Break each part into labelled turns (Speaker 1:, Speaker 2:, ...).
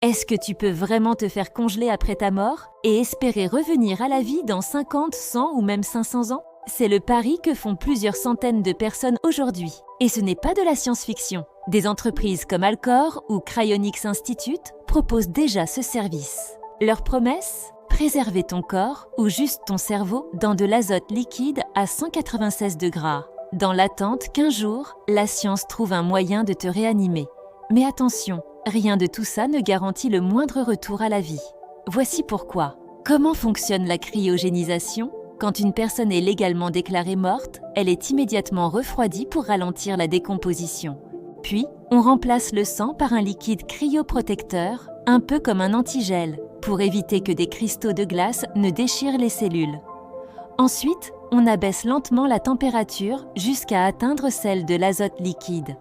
Speaker 1: Est-ce que tu peux vraiment te faire congeler après ta mort et espérer revenir à la vie dans 50, 100 ou même 500 ans? C'est le pari que font plusieurs centaines de personnes aujourd'hui. Et ce n'est pas de la science-fiction. Des entreprises comme Alcor ou Cryonics Institute proposent déjà ce service. Leur promesse? Préserver ton corps ou juste ton cerveau dans de l'azote liquide à 196 degrés. Dans l'attente qu'un jour, la science trouve un moyen de te réanimer. Mais attention, rien de tout ça ne garantit le moindre retour à la vie. Voici pourquoi. Comment fonctionne la cryogénisation? Quand une personne est légalement déclarée morte, elle est immédiatement refroidie pour ralentir la décomposition. Puis, on remplace le sang par un liquide cryoprotecteur, un peu comme un antigel, pour éviter que des cristaux de glace ne déchirent les cellules. Ensuite, on abaisse lentement la température jusqu'à atteindre celle de l'azote liquide,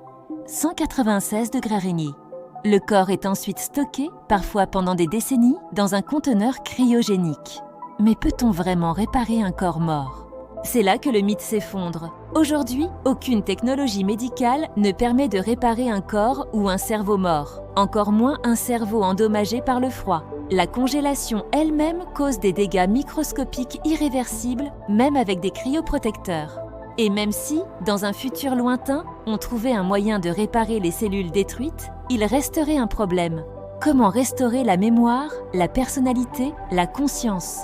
Speaker 1: 196 degrés Fahrenheit. Le corps est ensuite stocké, parfois pendant des décennies, dans un conteneur cryogénique. Mais peut-on vraiment réparer un corps mort? C'est là que le mythe s'effondre. Aujourd'hui, aucune technologie médicale ne permet de réparer un corps ou un cerveau mort, encore moins un cerveau endommagé par le froid. La congélation elle-même cause des dégâts microscopiques irréversibles, même avec des cryoprotecteurs. Et même si, dans un futur lointain, on trouvait un moyen de réparer les cellules détruites, il resterait un problème. Comment restaurer la mémoire, la personnalité, la conscience?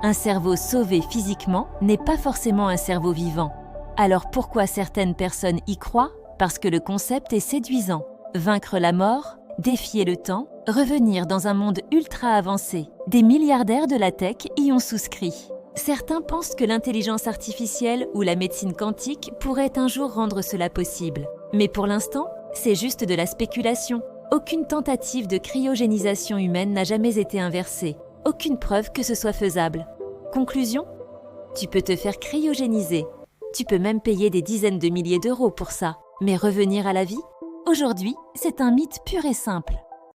Speaker 1: Un cerveau sauvé physiquement n'est pas forcément un cerveau vivant. Alors pourquoi certaines personnes y croient? Parce que le concept est séduisant. Vaincre la mort, défier le temps, revenir dans un monde ultra avancé. Des milliardaires de la tech y ont souscrit. Certains pensent que l'intelligence artificielle ou la médecine quantique pourraient un jour rendre cela possible. Mais pour l'instant, c'est juste de la spéculation. Aucune tentative de cryogénisation humaine n'a jamais été inversée. Aucune preuve que ce soit faisable. Conclusion? Tu peux te faire cryogéniser. Tu peux même payer des dizaines de milliers d'euros pour ça. Mais revenir à la vie? Aujourd'hui, c'est un mythe pur et simple.